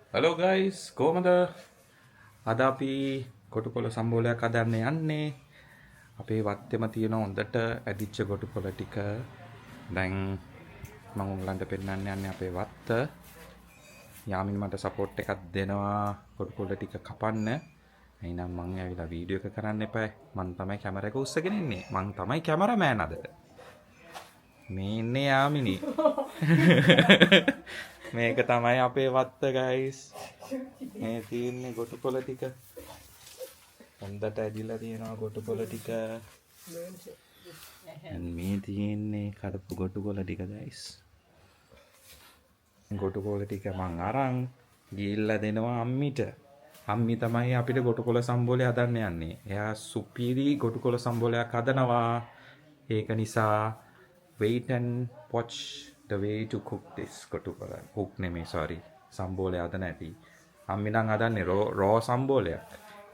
Hello guys, කොහමද? අද අපි ගොටුකොළ සම්බෝලයක් හදන්න යන්නේ. අපේ වත්තේම තියෙන හොඳට ඇදිච්ච ගොටුකොළ ටික. දැන් මම උන්ලන්ට පෙන්නන්න යන්නේ අපේ වත්ත. යාමින් මට සපෝට් එකක් දෙනවා ගොටුකොළ ටික කපන්න. එහෙනම් මං ඇවිල්ලා වීඩියෝ එක කරන්න එපා. මං තමයි කැමරා එක උස්සගෙන ඉන්නේ. මං තමයි කැමරාමෑන් අද. මේ ඉන්නේ යාමිනි. මේක තමයි අපේ වත්ත guys. මේ තියෙන්නේ ගොටුකොළ ටික. හොඳට ඇදිලා තියෙනවා ගොටුකොළ ටික. මේ තියෙන්නේ කඩපු ගොටුකොළ ටික guys. ගොටුකොළ ටික මං අරන් ගිහිල්ලා දෙනවා අම්මිට. අම්මි තමයි අපිට ගොටුකොළ සම්බෝලය හදන්න යන්නේ. එයා සුපිරි ගොටුකොළ සම්බෝලයක් හදනවා. ඒක නිසා wait and watch the way to cook this gotukola. Cook නෙමෙයි sorry. සම්බෝලය හදන ඇති. අම්මි නම් හදන්නේ raw සම්බෝලයක්.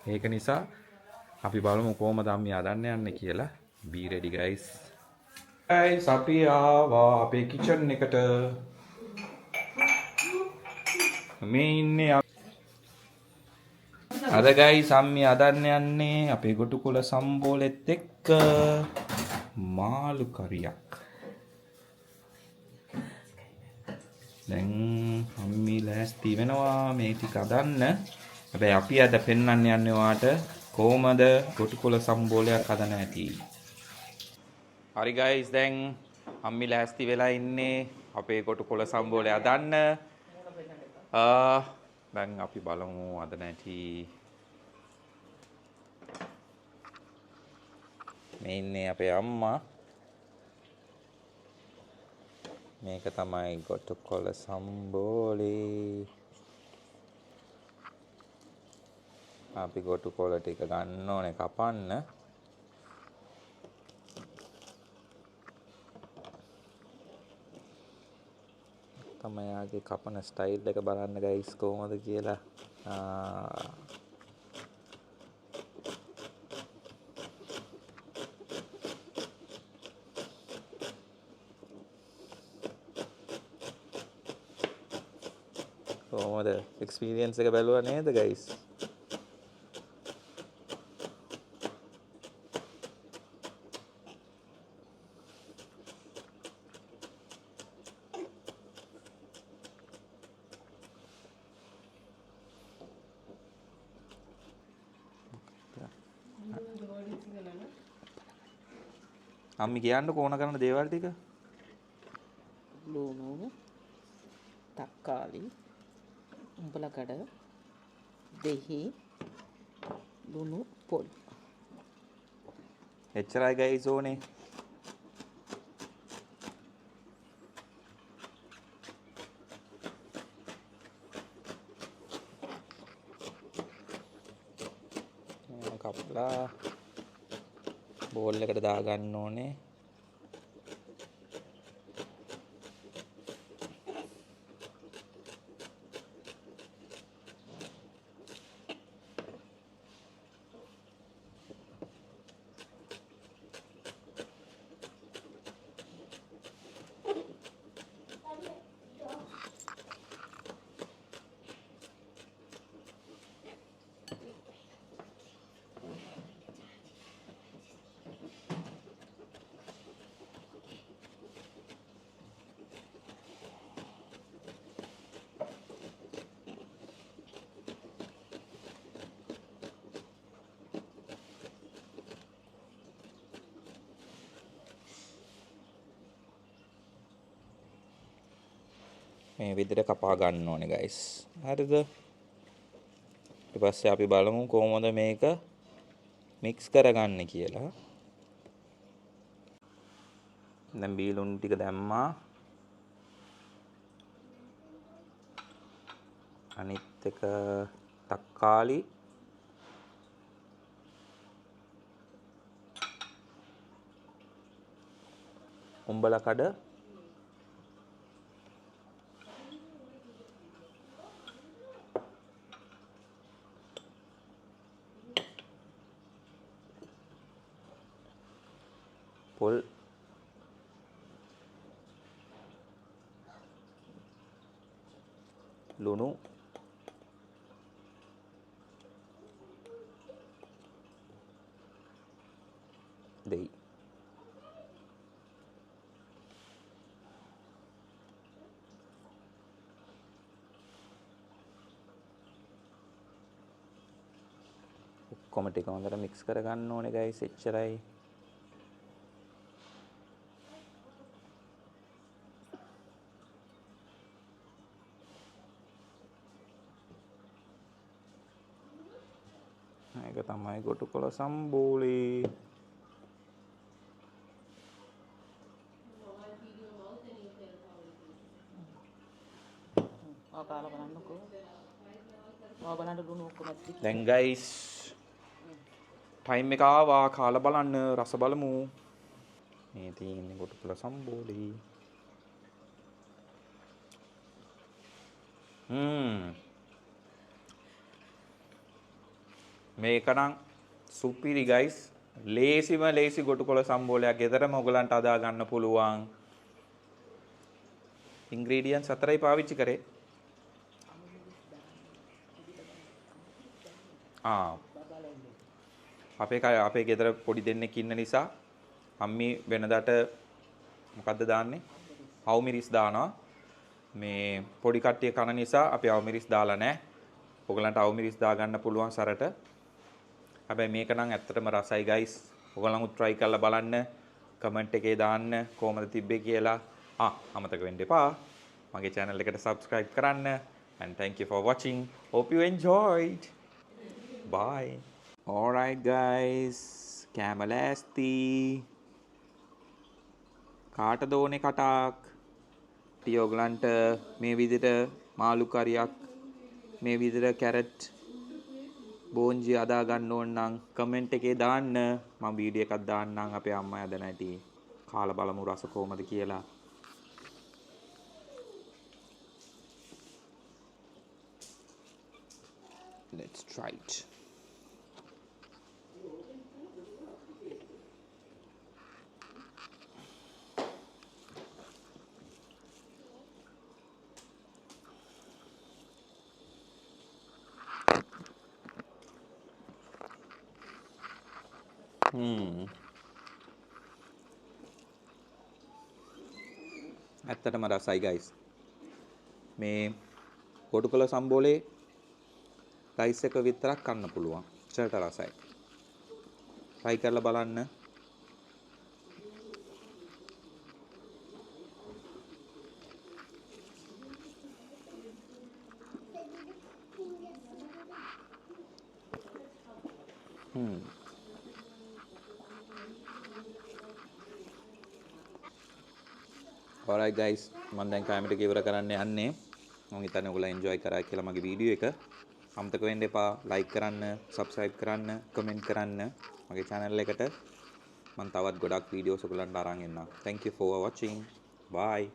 ඒක නිසා අපි බලමු කොහමද අම්මි හදන්න යන්නේ කියලා. Be ready guys. Guys අපි ආවා අපේ kitchen එකට. මේ ඉන්නේ අද guys අම්මි හදන්න යන්නේ අපේ ගොටුකොළ සම්බෝලෙත් එක්ක මාළු කරියක්. දැන් අම්මි ලෑස්ති වෙනවා මේ ටික හදන්න. හැබැයි අපි අද පෙන්වන්න යන්නේ ඔයාට කොහොමද ගොටුකොළ සම්බෝලයක් හදන්න ඇති. හරි guys දැන් අම්මි ලෑස්ති වෙලා ඉන්නේ අපේ ගොටුකොළ සම්බෝලය හදන්න. දැන් අපි බලමු හදන්න ඇති. මේ ඉන්නේ අපේ අම්මා. මේක තමයි ගොටුකොළ සම්බෝලේ. අපි ගොටුකොළ ටික ගන්න ඕනේ කපන්න. තමයි ආගේ කපන ස්ටයිල් එක බලන්න ගයිස් කොහොමද කියලා. කොහොමද එක්ස්පීරියන්ස් එක බැලුවා නේද ගයිස්? අම්මි කියන්නකෝ ඕන කරන දේවල් ටික. ලුණු, තක්කාලි, උඹලකඩ, දෙහි, ලුණු පොල්. එච්චරයි ගයිස් ඕනේ. කපලා බෝල් එකට දාගන්න ඕනේ. මේ විදිහට කපා ගන්න ඕනේ guys. හරිද? ඊට පස්සේ අපි බලමු කොහොමද මේක මික්ස් කරගන්නේ කියලා. දැන් බීලුණු ටික දැම්මා. අනිත් එක තක්කාලි. උඹලකඩ. පොල්. ලුණු දෙයි. ඔක්කොම ටික හොඳට මික්ස් කරගන්න ඕනේ guys. එච්චරයි. ඒක තමයි ගොටුකොළ සම්බෝලේ. කාලා බලන්නකෝ. ඔයා බලන්න ලුණු ඔක්කොම ඇද්ද? දැන් guys ටයිම් එක ආවා කාලා බලන්න රස බලමු. මේ තියෙන්නේ ගොටුකොළ සම්බෝලේ. මේක නම් සුපිරි guys. ලේසි ගොටුකොළ සම්බෝලයක් ගෙදරම ඔයගලන්ට අදා ගන්න පුළුවන්. ඉන්ග්‍රීඩියන්ට්ස් 4යි පාවිච්චි කරේ. අපේ ගෙදර පොඩි දෙන්නෙක් ඉන්න නිසා අම්මි වෙනදාට මොකද්ද දාන්නේ? අවුමිරිස් දානවා. මේ පොඩි කට්ටිය කන නිසා අපි අවුමිරිස් දාලා නැහැ. ඔයගලන්ට අවුමිරිස් දා ගන්න පුළුවන් සරට. හැබැයි මේක නම් ඇත්තටම රසයි guys. ඔයගලන්ත් try කරලා බලන්න. කමෙන්ට් එකේ දාන්න කොහමද තිබ්බේ කියලා. අමතක වෙන්න එපා. මගේ channel එකට subscribe කරන්න. And thank you for watching. Hope you enjoyed. Bye. Alright guys. කැමලෑස්ති. කාටද ඕනේ කටක්? ඔයගලන්ට මේ විදිහට මාළු කරියක් මේ විදිහට කැරට් බෝන්ජි අදා ගන්න ඕන නම් කමෙන්ට් එකේ දාන්න. මම වීඩියෝ එකක් දාන්නම් අපේ අම්මා හදන හැටි. කාලා බලමු රස කොහමද කියලා. Let's try it. ඇත්තටම රසයි guys. මේ ගොටුකොළ සම්බෝලේ රයිස් එක විතරක් කන්න පුළුවන්. චරට රසයි. try කරලා බලන්න. Alright guys, මම දැන් කැමරේට ඉවර කරන්න යන්නේ. මම හිතන්නේ ඔයගොල්ලෝ enjoy කරා කියලා මගේ වීඩියෝ එක. අමතක වෙන්න එපා like කරන්න, subscribe කරන්න, comment කරන්න මගේ channel එකට. මම තවත් ගොඩක් වීඩියෝස් ඔයගොල්ලන්ට අරන් එන්නම්. Thank you for watching. Bye.